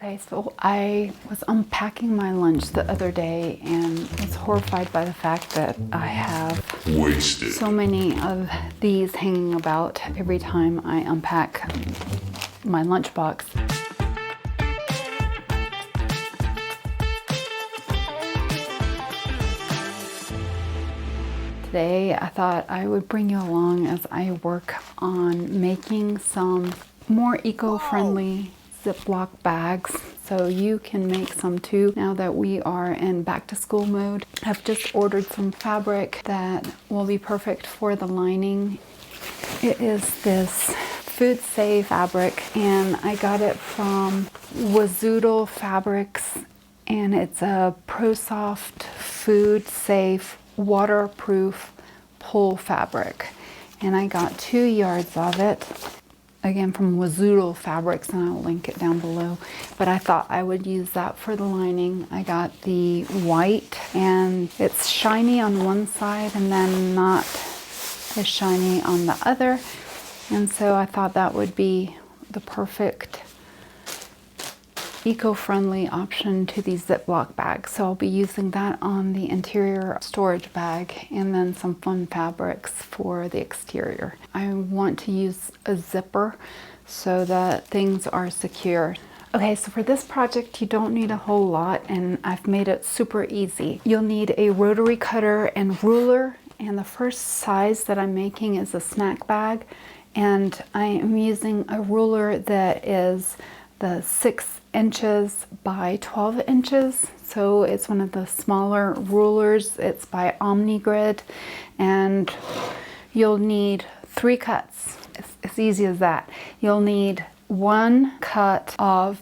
Okay, so I was unpacking my lunch the other day and was horrified by the fact that I have Wasted. so many of these hanging about every time I unpack my lunchbox. Today I thought I would bring you along as I work on making some more eco-friendly Ziploc bags, so you can make some too now that we are in back to school mode. I've just ordered some fabric that will be perfect for the lining. It is this food safe fabric and I got it from Reusable fabrics, and it's a ProSoft food safe waterproof pull fabric, and I got 2 yards of it. Again, from Reusable Fabrics, and I'll link it down below. But I thought I would use that for the lining. I got the white, and it's shiny on one side and then not as shiny on the other. And so I thought that would be the perfect eco-friendly option to these Ziploc bags. So I'll be using that on the interior storage bag and then some fun fabrics for the exterior. I want to use a zipper so that things are secure. Okay, so for this project you don't need a whole lot, and I've made it super easy. You'll need a rotary cutter and ruler, and the first size that I'm making is a snack bag, and I am using a ruler that is the 6 inches by 12 inches. So it's one of the smaller rulers. It's by OmniGrid, and you'll need 3 cuts. It's as easy as that. You'll need 1 cut of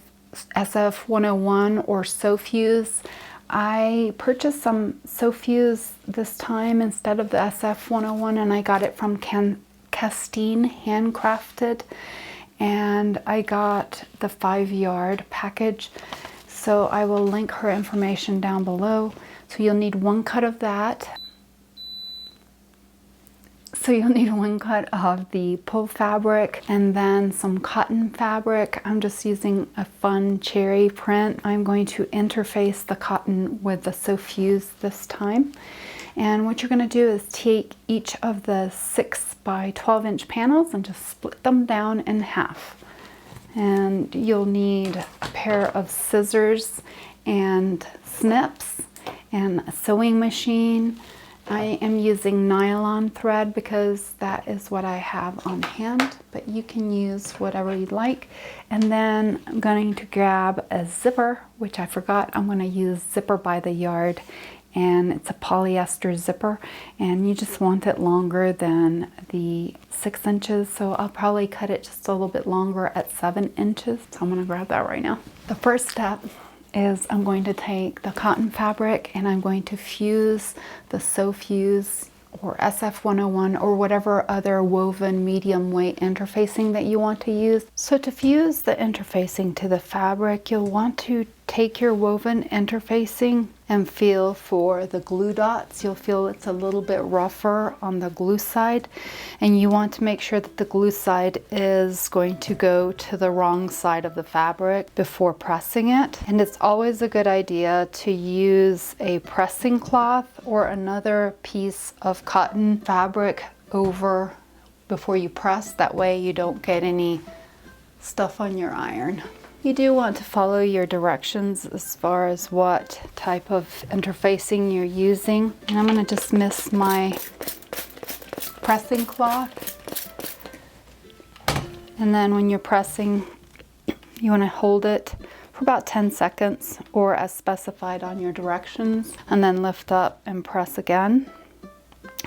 SF101 or SoFuse. I purchased some SoFuse this time instead of the SF101, and I got it from Castine Handcrafted. And I got the 5-yard package, so I will link her information down below. So you'll need 1 cut of that. So you'll need 1 cut of the pull fabric and then some cotton fabric. I'm just using a fun cherry print. I'm going to interface the cotton with the SoFuse this time. And what you're going to do is take each of the 6 by 12 inch panels and just split them down in half. And you'll need a pair of scissors and snips and a sewing machine. I am using nylon thread because that is what I have on hand, but you can use whatever you'd like. And then I'm going to grab a zipper, which I forgot. I'm going to use zipper by the yard, and it's a polyester zipper, and you just want it longer than the 6 inches, so I'll probably cut it just a little bit longer at 7 inches. So I'm gonna grab that right now. The first step is I'm going to take the cotton fabric and I'm going to fuse the SoFuse or SF101 or whatever other woven medium weight interfacing that you want to use. So to fuse the interfacing to the fabric, you'll want to take your woven interfacing and feel for the glue dots. You'll feel it's a little bit rougher on the glue side, and you want to make sure that the glue side is going to go to the wrong side of the fabric before pressing it. And it's always a good idea to use a pressing cloth or another piece of cotton fabric over before you press. That way you don't get any stuff on your iron. You do want to follow your directions as far as what type of interfacing you're using. And I'm going to just mist my pressing cloth. And then when you're pressing, you want to hold it for about 10 seconds or as specified on your directions, and then lift up and press again.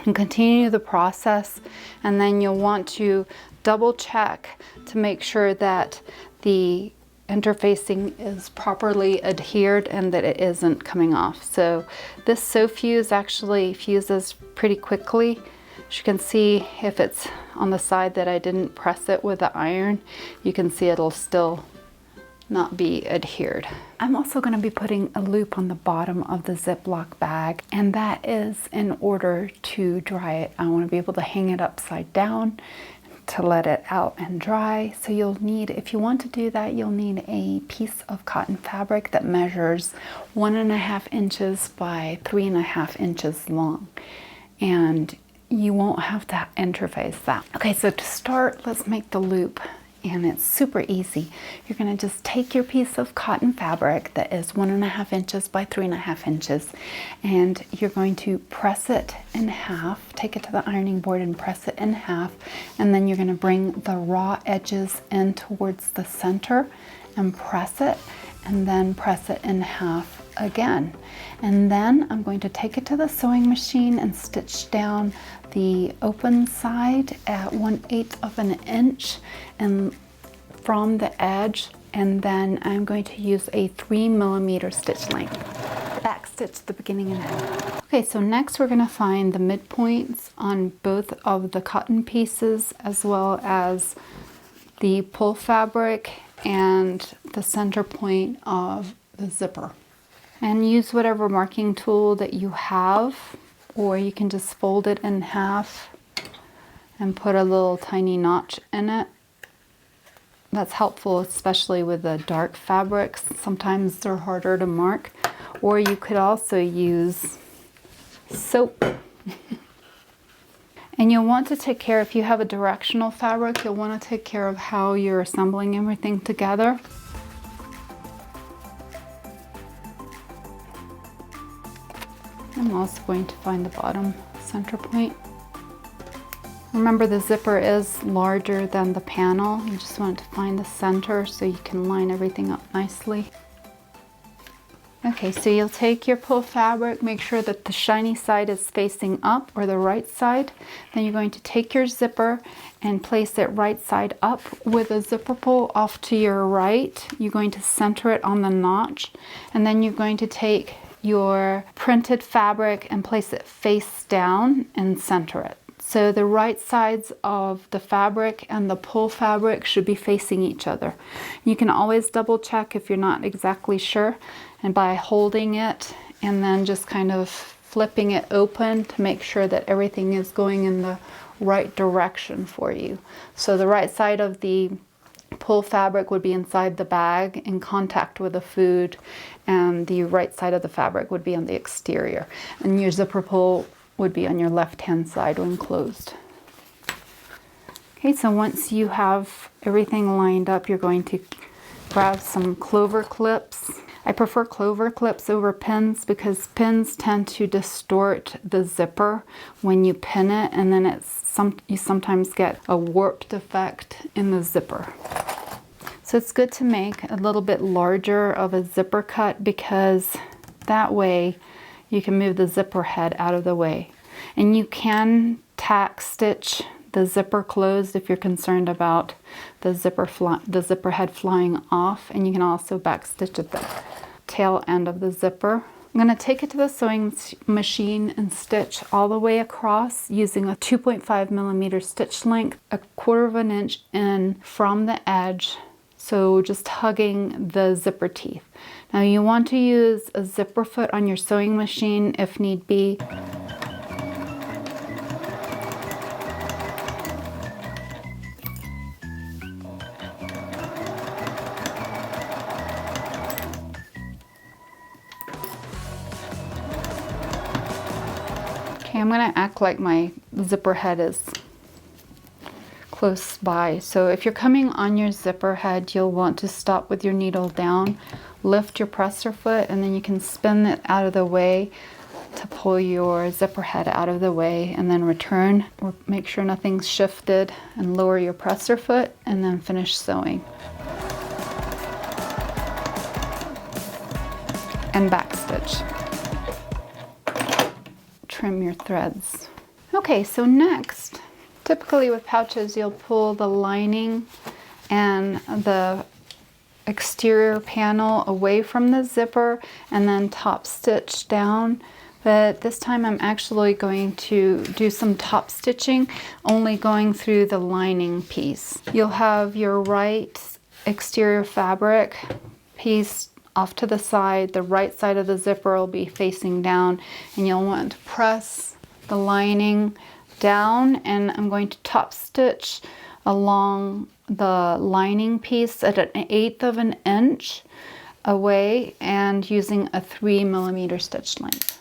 And continue the process, and then you'll want to double check to make sure that the interfacing is properly adhered and that it isn't coming off. So this SoFuse actually fuses pretty quickly. As you can see, if it's on the side that I didn't press it with the iron, you can see it'll still not be adhered. I'm also going to be putting a loop on the bottom of the Ziploc bag, and that is in order to dry it. I want to be able to hang it upside down, to let it out and dry. So you'll need, if you want to do that, you'll need a piece of cotton fabric that measures 1.5 inches by 3.5 inches long. And you won't have to interface that. Okay, so to start, let's make the loop. And it's super easy. You're gonna just take your piece of cotton fabric that is 1.5 inches by 3.5 inches, and you're going to press it in half, take it to the ironing board and press it in half, and then you're gonna bring the raw edges in towards the center and press it, and then press it in half again. And then I'm going to take it to the sewing machine and stitch down the open side at 1/8 of an inch and from the edge, and then I'm going to use a 3mm stitch length. Back stitch the beginning and end. Okay, so next we're going to find the midpoints on both of the cotton pieces as well as the pull fabric and the center point of the zipper. And use whatever marking tool that you have, or you can just fold it in half and put a little tiny notch in it. That's helpful, especially with the dark fabrics. Sometimes they're harder to mark. Or you could also use soap. And you'll want to take care, if you have a directional fabric, you'll want to take care of how you're assembling everything together. I'm also going to find the bottom center point. Remember, the zipper is larger than the panel. You just want to find the center so you can line everything up nicely. Okay, so you'll take your pull fabric, make sure that the shiny side is facing up, or the right side. Then you're going to take your zipper and place it right side up with a zipper pull off to your right. You're going to center it on the notch, and then you're going to take your printed fabric and place it face down and center it. So the right sides of the fabric and the pull fabric should be facing each other. You can always double check if you're not exactly sure, and by holding it and then just kind of flipping it open to make sure that everything is going in the right direction for you. So the right side of the pull fabric would be inside the bag in contact with the food, and the right side of the fabric would be on the exterior, and your zipper pull would be on your left hand side when closed. Okay, so once you have everything lined up, you're going to grab some clover clips. I prefer clover clips over pins because pins tend to distort the zipper when you pin it, and then you sometimes get a warped effect in the zipper. So it's good to make a little bit larger of a zipper cut because that way you can move the zipper head out of the way. And you can tack stitch the zipper closed if you're concerned about the zipper head flying off, and you can also back stitch at the tail end of the zipper. I'm going to take it to the sewing machine and stitch all the way across using a 2.5mm stitch length, 1/4 of an inch in from the edge, so just hugging the zipper teeth. Now you want to use a zipper foot on your sewing machine if need be. Okay, I'm going to act like my zipper head is close by. So if you're coming on your zipper head, you'll want to stop with your needle down, lift your presser foot, and then you can spin it out of the way to pull your zipper head out of the way, and then return, or make sure nothing's shifted, and lower your presser foot, and then finish sewing. And backstitch. Trim your threads. Okay, so next, typically with pouches, you'll pull the lining and the exterior panel away from the zipper and then top stitch down. But this time I'm actually going to do some top stitching, only going through the lining piece. You'll have your right exterior fabric piece off to the side. The right side of the zipper will be facing down, and you'll want to press the lining down, and I'm going to top stitch along the lining piece at 1/8 of an inch away and using a 3mm stitch length.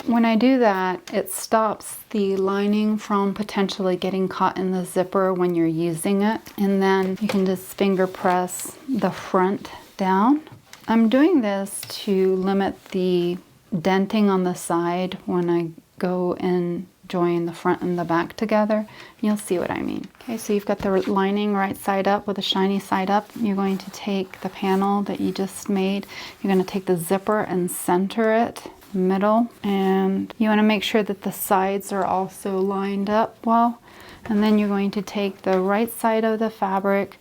When I do that, it stops the lining from potentially getting caught in the zipper when you're using it. And then you can just finger press the front down. I'm doing this to limit the denting on the side when I go and join the front and the back together. You'll see what I mean. Okay, so you've got the lining right side up with the shiny side up. You're going to take the panel that you just made. You're going to take the zipper and center it middle, and you want to make sure that the sides are also lined up well. And then you're going to take the right side of the fabric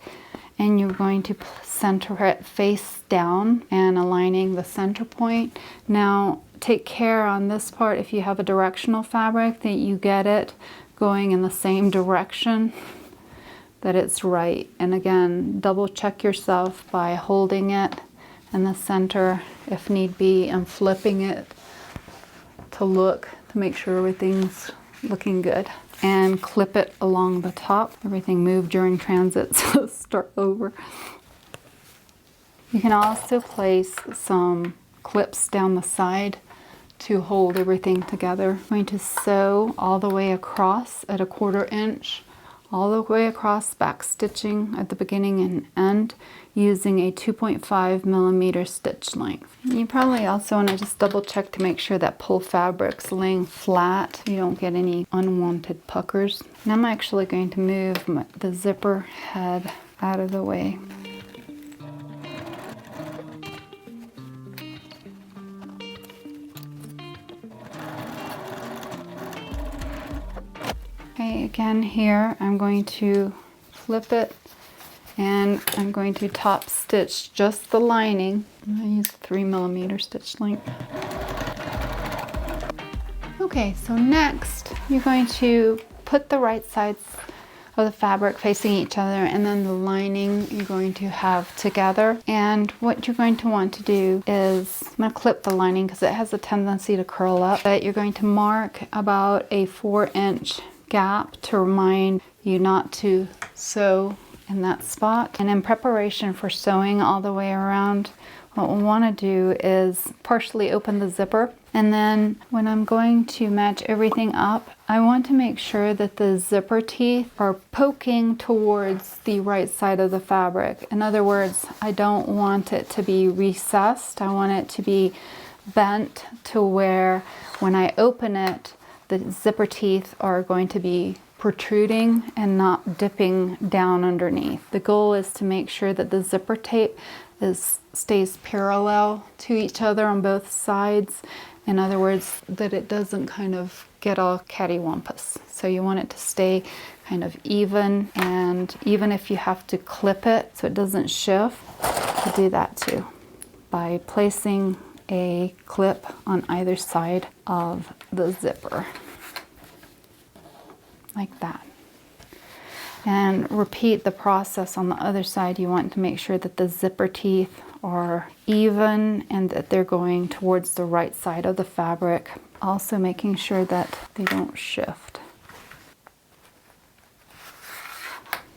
and you're going to center it face down and aligning the center point. Now take care on this part, if you have a directional fabric, that you get it going in the same direction, that it's right. And again, double check yourself by holding it in the center if need be and flipping it to make sure everything's looking good, and clip it along the top. Everything moved during transit, so let's start over. You can also place some clips down the side to hold everything together. I'm going to sew all the way across at 1/4 inch, all the way across, back stitching at the beginning and end using a 2.5mm stitch length. You probably also want to just double check to make sure that pull fabric's laying flat, you don't get any unwanted puckers. And I'm actually going to move the zipper head out of the way. Okay, again here I'm going to flip it and I'm going to top stitch just the lining. I use 3mm stitch length. Okay, so next you're going to put the right sides of the fabric facing each other, and then the lining you're going to have together. And what you're going to want to do is, I'm going to clip the lining because it has a tendency to curl up, but you're going to mark about a 4-inch gap to remind you not to sew in that spot. And in preparation for sewing all the way around, what we want to do is partially open the zipper, and then when I'm going to match everything up, I want to make sure that the zipper teeth are poking towards the right side of the fabric. In other words, I don't want it to be recessed. I want it to be bent to where when I open it, the zipper teeth are going to be protruding and not dipping down underneath. The goal is to make sure that the zipper tape stays parallel to each other on both sides. In other words, that it doesn't kind of get all cattywampus. So you want it to stay kind of even, and even if you have to clip it so it doesn't shift, you do that too by placing a clip on either side of the zipper, like that. And repeat the process on the other side. You want to make sure that the zipper teeth are even and that they're going towards the right side of the fabric. Also making sure that they don't shift.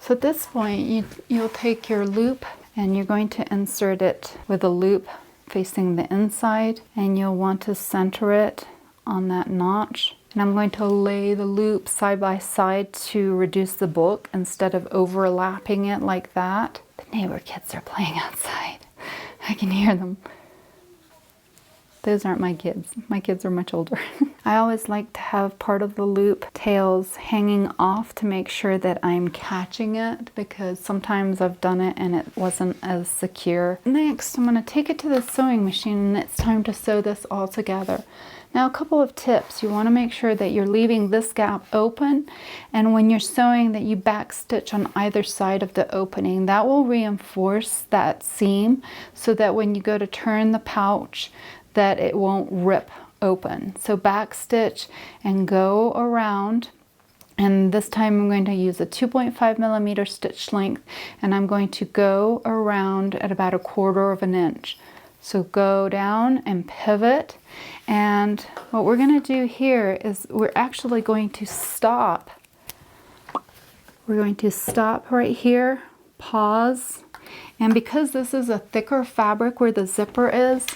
So at this point, you'll take your loop and you're going to insert it with a loop facing the inside, and you'll want to center it on that notch. And I'm going to lay the loop side by side to reduce the bulk instead of overlapping it like that. The neighbor kids are playing outside. I can hear them. Those aren't my kids. My kids are much older. I always like to have part of the loop tails hanging off to make sure that I'm catching it, because sometimes I've done it and it wasn't as secure. Next, I'm going to take it to the sewing machine and it's time to sew this all together. Now, a couple of tips. You want to make sure that you're leaving this gap open, and when you're sewing that you back stitch on either side of the opening. That will reinforce that seam so that when you go to turn the pouch, that it won't rip open. So back stitch and go around, and this time I'm going to use a 2.5mm stitch length, and I'm going to go around at about 1/4 of an inch. So go down and pivot, and what we're going to do here is we're actually going to stop We're going to stop right here, pause, and because this is a thicker fabric where the zipper is,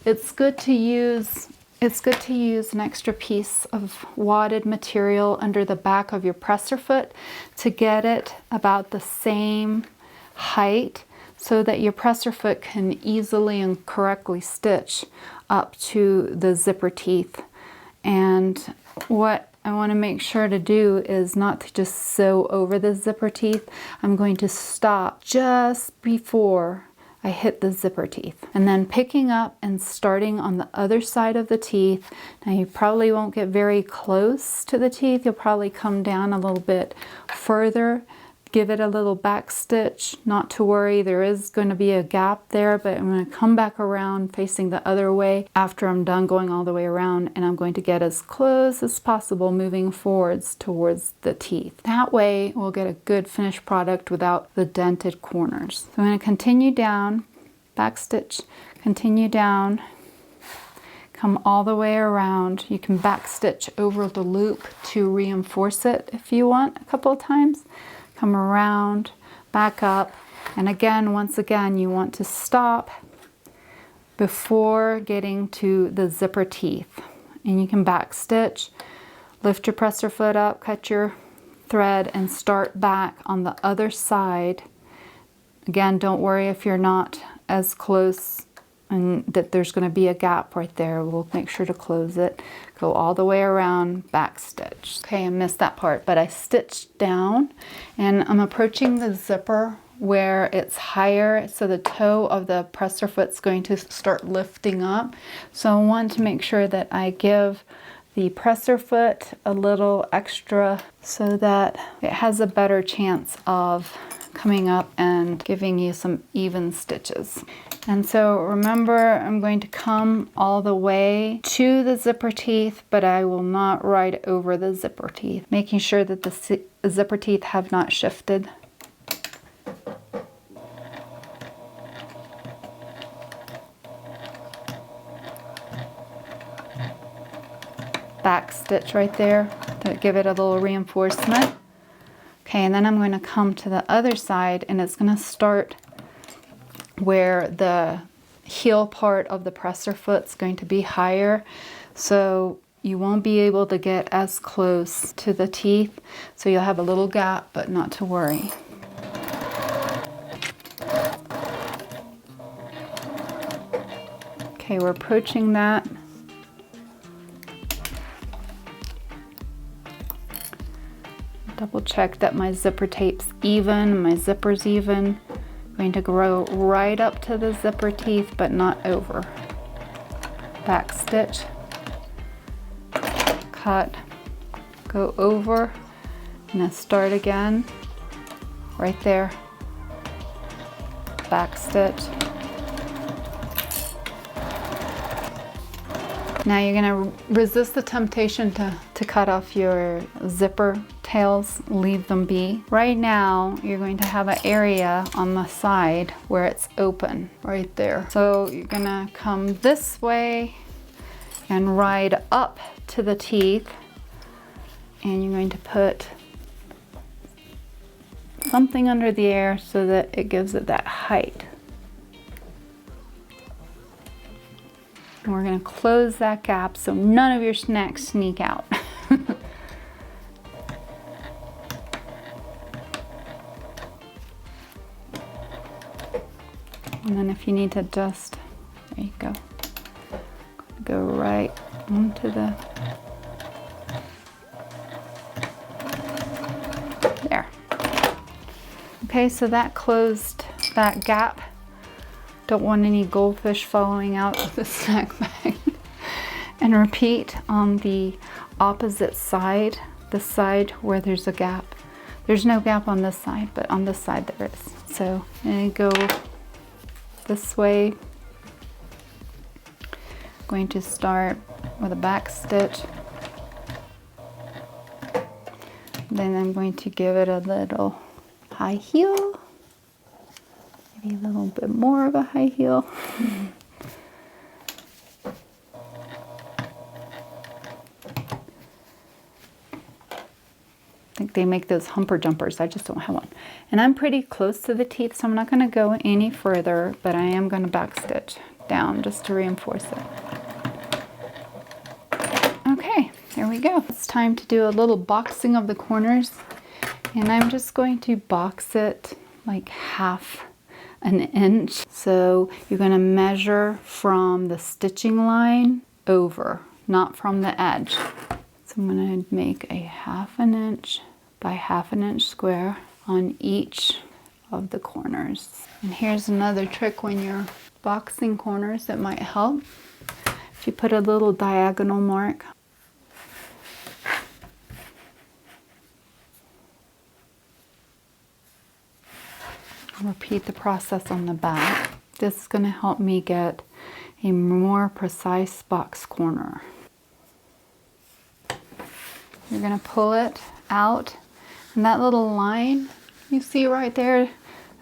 it's good to use an extra piece of wadded material under the back of your presser foot to get it about the same height so that your presser foot can easily and correctly stitch up to the zipper teeth. And what I want to make sure to do is not to just sew over the zipper teeth. I'm going to stop just before I hit the zipper teeth, and then picking up and starting on the other side of the teeth. Now you probably won't get very close to the teeth. You'll probably come down a little bit further. Give it a little back stitch. Not to worry, there is going to be a gap there, but I'm going to come back around facing the other way after I'm done going all the way around, and I'm going to get as close as possible moving forwards towards the teeth. That way we'll get a good finished product without the dented corners. So I'm going to continue down, back stitch, continue down, come all the way around. You can back stitch over the loop to reinforce it if you want a couple of times. Come around, back up, and again, once again, you want to stop before getting to the zipper teeth. And you can back stitch, lift your presser foot up, cut your thread, and start back on the other side. Again, don't worry if you're not as close and that there's going to be a gap right there. We'll make sure to close it. Go all the way around, back stitch. Okay, I missed that part, but I stitched down and I'm approaching the zipper where it's higher, so the toe of the presser foot's going to start lifting up. So I want to make sure that I give the presser foot a little extra so that it has a better chance of coming up and giving you some even stitches. And so remember, I'm going to come all the way to the zipper teeth, but I will not ride over the zipper teeth, making sure that the zipper teeth have not shifted. Back stitch right there to give it a little reinforcement. Okay, and then I'm going to come to the other side, and it's going to start where the heel part of the presser foot's going to be higher, so you won't be able to get as close to the teeth, so you'll have a little gap, but not to worry. Okay, we're approaching that. Double check that my zipper tape's even, my zipper's even. Going to go right up to the zipper teeth, but not over. Back stitch, cut, go over, and then start again, right there. Back stitch. Now you're going to resist the temptation to cut off your zipper tails, leave them be. Right now, you're going to have an area on the side where it's open, right there. So you're going to come this way and ride up to the teeth, and you're going to put something under the air so that it gives it that height. And we're going to close that gap so none of your snacks sneak out. And then if you need to adjust, there you go. Go right onto the, there. Okay, so that closed that gap. Don't want any goldfish following out of the snack bag. And repeat on the opposite side, the side where there's a gap. There's no gap on this side, but on this side there is. So I'm going to go this way. I'm going to start with a back stitch. Then I'm going to give it a little high heel. Maybe a little bit more of a high heel. I think they make those humper jumpers. I just don't have one. And I'm pretty close to the teeth, so I'm not going to go any further, but I am going to backstitch down just to reinforce it. Okay, there we go. It's time to do a little boxing of the corners, and I'm just going to box it like half an inch. So you're going to measure from the stitching line over, not from the edge. So I'm going to make a 1/2 inch by 1/2 inch square on each of the corners. And here's another trick when you're boxing corners that might help. If you put a little diagonal mark repeat the process on the back. This is going to help me get a more precise box corner. You're going to pull it out, and that little line you see right there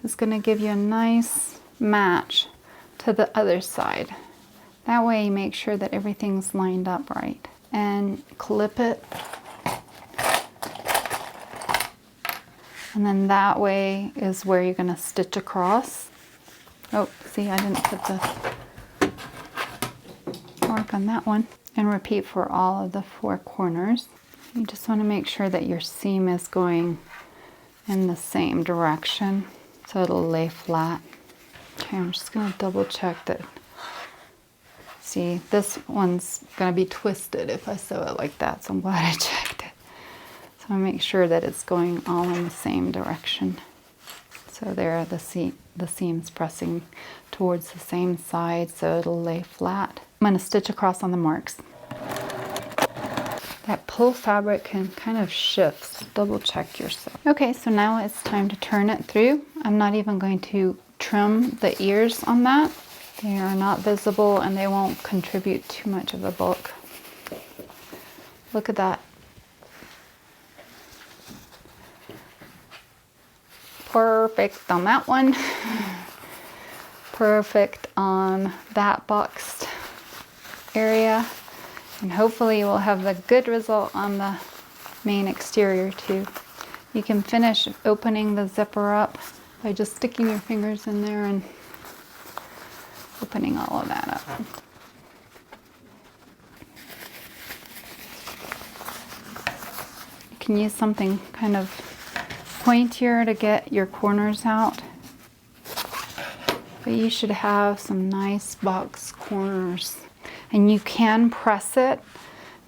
is going to give you a nice match to the other side. That way you make sure that everything's lined up right. And clip it. And then that way is where you're going to stitch across. Oh, see, I didn't put the mark on that one. And repeat for all of the 4 corners. You just want to make sure that your seam is going in the same direction so it'll lay flat. Okay, I'm just going to double check that. See, this one's going to be twisted if I sew it like that, so I'm glad I checked it. So I make sure that it's going all in the same direction. So there, the seam's pressing towards the same side, so it'll lay flat. I'm going to stitch across on the marks. That pull fabric can kind of shift, so double check yourself. Okay, so now it's time to turn it through. I'm not even going to trim the ears on that. They are not visible and they won't contribute too much of the bulk. Look at that. Perfect on that one. Perfect on that boxed area. And hopefully you will have a good result on the main exterior too. You can finish opening the zipper up by just sticking your fingers in there and opening all of that up. You can use something kind of pointier to get your corners out. But you should have some nice box corners. And you can press it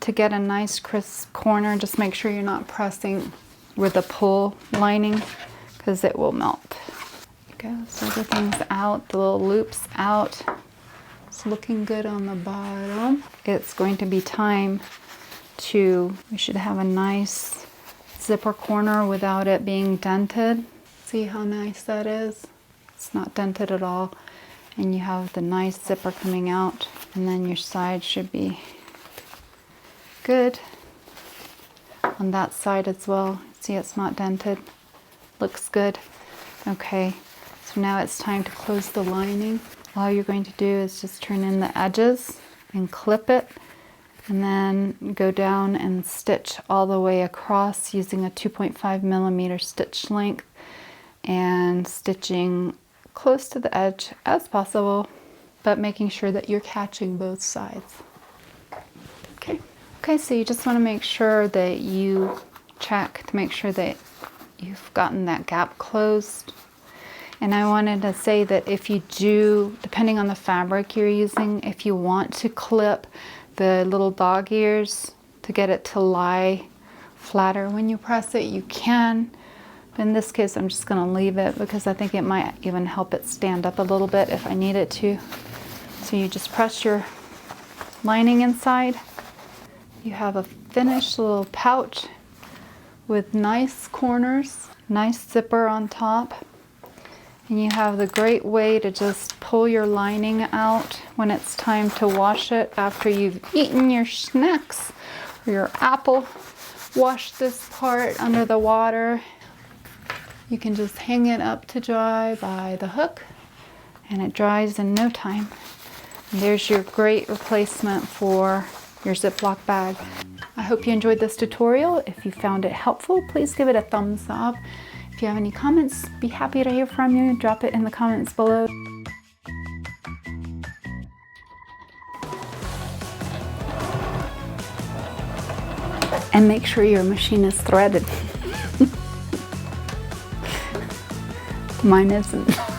to get a nice crisp corner. Just make sure you're not pressing with the pull lining because it will melt. There you go. So everything's out, the little loop's out. It's looking good on the bottom. It's going to be time we should have a nice zipper corner without it being dented. See how nice that is? It's not dented at all. And you have the nice zipper coming out, and then your side should be good on that side as well. See, it's not dented. Looks good. Okay, so now it's time to close the lining. All you're going to do is just turn in the edges and clip it, and then go down and stitch all the way across using a 2.5 millimeter stitch length and stitching close to the edge as possible, but making sure that you're catching both sides. Okay, so you just want to make sure that you check to make sure that you've gotten that gap closed. And I wanted to say that if you do, depending on the fabric you're using, if you want to clip the little dog ears to get it to lie flatter when you press it, you can. But in this case, I'm just going to leave it because I think it might even help it stand up a little bit if I need it to. So you just press your lining inside. You have a finished little pouch with nice corners, nice zipper on top. And you have the great way to just pull your lining out when it's time to wash it after you've eaten your snacks or your apple. Wash this part under the water. You can just hang it up to dry by the hook and it dries in no time. And there's your great replacement for your Ziploc bag. I hope you enjoyed this tutorial. If you found it helpful, please give it a thumbs up. If you have any comments, be happy to hear from you. Drop it in the comments below. And make sure your machine is threaded. Mine isn't.